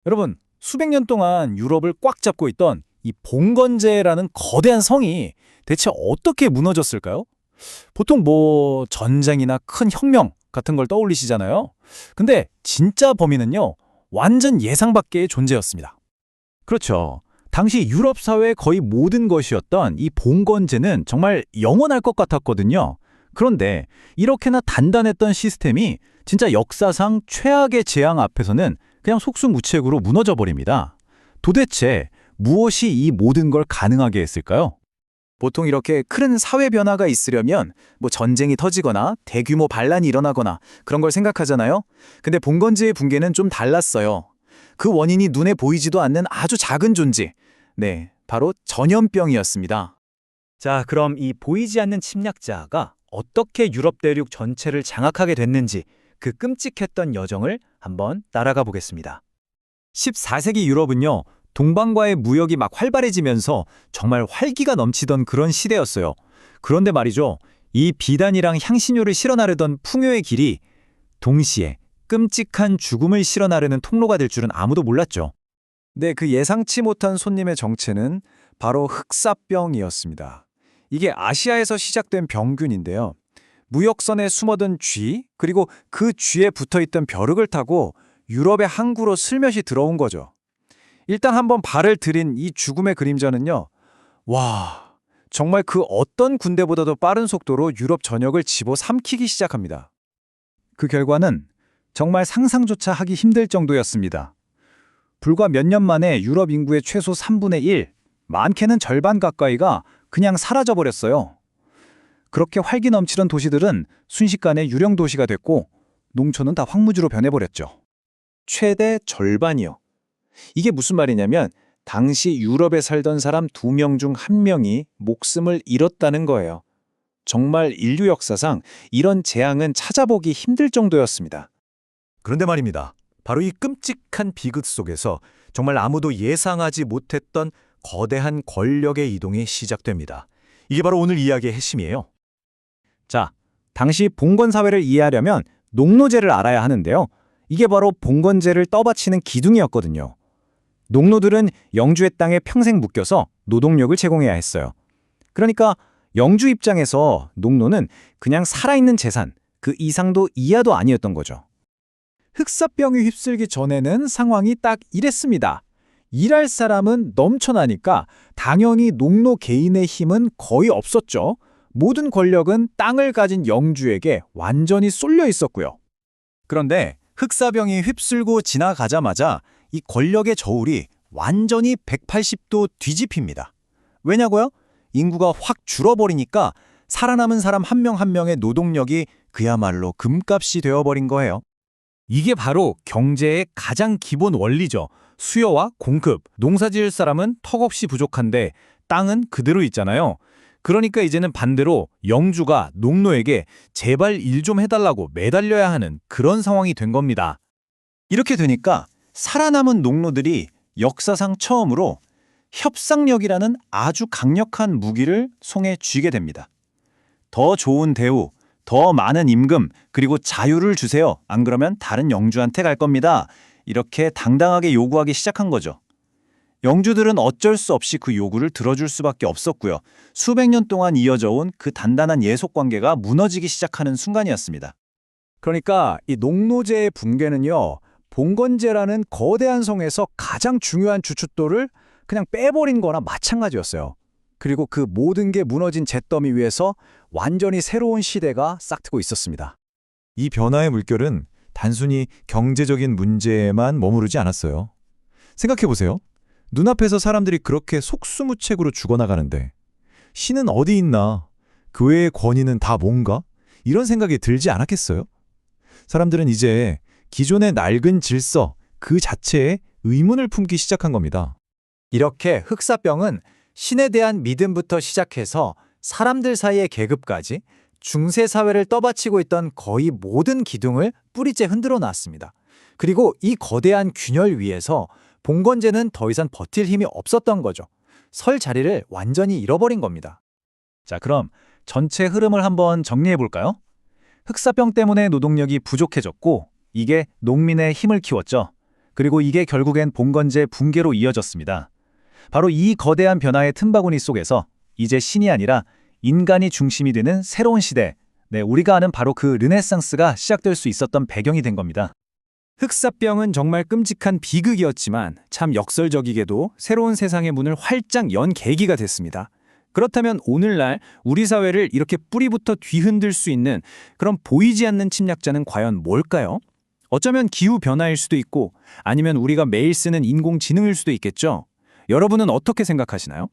여러분, 수백 년 동안 유럽을 꽉 잡고 있던 이 봉건제라는 거대한 성이 대체 어떻게 무너졌을까요? 보통 전쟁이나 큰 혁명 같은 걸 떠올리시잖아요. 근데 진짜 범인은요, 완전 예상 밖의 존재였습니다. 그렇죠. 당시 유럽 사회의 거의 모든 것이었던 이 봉건제는 정말 영원할 것 같았거든요. 그런데 이렇게나 단단했던 시스템이 진짜 역사상 최악의 재앙 앞에서는 그냥 속수무책으로 무너져 버립니다. 도대체 무엇이 이 모든 걸 가능하게 했을까요? 보통 이렇게 큰 사회 변화가 있으려면 전쟁이 터지거나 대규모 반란이 일어나거나 그런 걸 생각하잖아요. 근데 봉건제의 붕괴는 좀 달랐어요. 그 원인이 눈에 보이지도 않는 아주 작은 존재. 네, 바로 전염병이었습니다. 자, 그럼 이 보이지 않는 침략자가 어떻게 유럽 대륙 전체를 장악하게 됐는지 그 끔찍했던 여정을 한번 따라가 보겠습니다. 14세기 유럽은요, 동방과의 무역이 막 활발해지면서 정말 활기가 넘치던 그런 시대였어요. 그런데 말이죠, 이 비단이랑 향신료를 실어 나르던 풍요의 길이 동시에 끔찍한 죽음을 실어 나르는 통로가 될 줄은 아무도 몰랐죠. 네, 그 예상치 못한 손님의 정체는 바로 흑사병이었습니다. 이게 아시아에서 시작된 병균인데요. 무역선에 숨어든 쥐, 그리고 그 쥐에 붙어있던 벼룩을 타고 유럽의 항구로 슬며시 들어온 거죠. 일단 한번 발을 들인 이 죽음의 그림자는요. 와, 정말 그 어떤 군대보다도 빠른 속도로 유럽 전역을 집어삼키기 시작합니다. 그 결과는 정말 상상조차 하기 힘들 정도였습니다. 불과 몇 년 만에 유럽 인구의 최소 3분의 1, 많게는 절반 가까이가 그냥 사라져버렸어요. 그렇게 활기 넘치던 도시들은 순식간에 유령 도시가 됐고 농촌은 다 황무지로 변해버렸죠. 최대 절반이요. 이게 무슨 말이냐면 당시 유럽에 살던 사람 2명 중 1명이 목숨을 잃었다는 거예요. 정말 인류 역사상 이런 재앙은 찾아보기 힘들 정도였습니다. 그런데 말입니다. 바로 이 끔찍한 비극 속에서 정말 아무도 예상하지 못했던 거대한 권력의 이동이 시작됩니다. 이게 바로 오늘 이야기의 핵심이에요. 자, 당시 봉건 사회를 이해하려면 농노제를 알아야 하는데요. 이게 바로 봉건제를 떠받치는 기둥이었거든요. 농노들은 영주의 땅에 평생 묶여서 노동력을 제공해야 했어요. 그러니까 영주 입장에서 농노는 그냥 살아있는 재산, 그 이상도 이하도 아니었던 거죠. 흑사병이 휩쓸기 전에는 상황이 딱 이랬습니다. 일할 사람은 넘쳐나니까 당연히 농노 개인의 힘은 거의 없었죠. 모든 권력은 땅을 가진 영주에게 완전히 쏠려 있었고요. 그런데 흑사병이 휩쓸고 지나가자마자 이 권력의 저울이 완전히 180도 뒤집힙니다. 왜냐고요? 인구가 확 줄어버리니까 살아남은 사람 한 명 한 명의 노동력이 그야말로 금값이 되어버린 거예요. 이게 바로 경제의 가장 기본 원리죠. 수요와 공급, 농사지을 사람은 턱없이 부족한데 땅은 그대로 있잖아요. 그러니까 이제는 반대로 영주가 농노에게 제발 일 좀 해달라고 매달려야 하는 그런 상황이 된 겁니다. 이렇게 되니까 살아남은 농노들이 역사상 처음으로 협상력이라는 아주 강력한 무기를 손에 쥐게 됩니다. 더 좋은 대우, 더 많은 임금, 그리고 자유를 주세요. 안 그러면 다른 영주한테 갈 겁니다. 이렇게 당당하게 요구하기 시작한 거죠. 영주들은 어쩔 수 없이 그 요구를 들어줄 수밖에 없었고요. 수백 년 동안 이어져 온 그 단단한 예속 관계가 무너지기 시작하는 순간이었습니다. 그러니까 이 농노제의 붕괴는요. 봉건제라는 거대한 성에서 가장 중요한 주춧돌을 그냥 빼버린 거나 마찬가지였어요. 그리고 그 모든 게 무너진 잿더미 위에서 완전히 새로운 시대가 싹트고 있었습니다. 이 변화의 물결은 단순히 경제적인 문제에만 머무르지 않았어요. 생각해보세요. 눈앞에서 사람들이 그렇게 속수무책으로 죽어나가는데 신은 어디 있나? 그 외의 권위는 다 뭔가? 이런 생각이 들지 않았겠어요? 사람들은 이제 기존의 낡은 질서 그 자체에 의문을 품기 시작한 겁니다. 이렇게 흑사병은 신에 대한 믿음부터 시작해서 사람들 사이의 계급까지 중세 사회를 떠받치고 있던 거의 모든 기둥을 뿌리째 흔들어 놨습니다. 그리고 이 거대한 균열 위에서 봉건제는 더 이상 버틸 힘이 없었던 거죠. 설 자리를 완전히 잃어버린 겁니다. 자, 그럼 전체 흐름을 한번 정리해 볼까요? 흑사병 때문에 노동력이 부족해졌고 이게 농민의 힘을 키웠죠. 그리고 이게 결국엔 봉건제 붕괴로 이어졌습니다. 바로 이 거대한 변화의 틈바구니 속에서 이제 신이 아니라 인간이 중심이 되는 새로운 시대, 우리가 아는 바로 그 르네상스가 시작될 수 있었던 배경이 된 겁니다. 흑사병은 정말 끔찍한 비극이었지만 참 역설적이게도 새로운 세상의 문을 활짝 연 계기가 됐습니다. 그렇다면 오늘날 우리 사회를 이렇게 뿌리부터 뒤흔들 수 있는 그런 보이지 않는 침략자는 과연 뭘까요? 어쩌면 기후변화일 수도 있고 아니면 우리가 매일 쓰는 인공지능일 수도 있겠죠. 여러분은 어떻게 생각하시나요?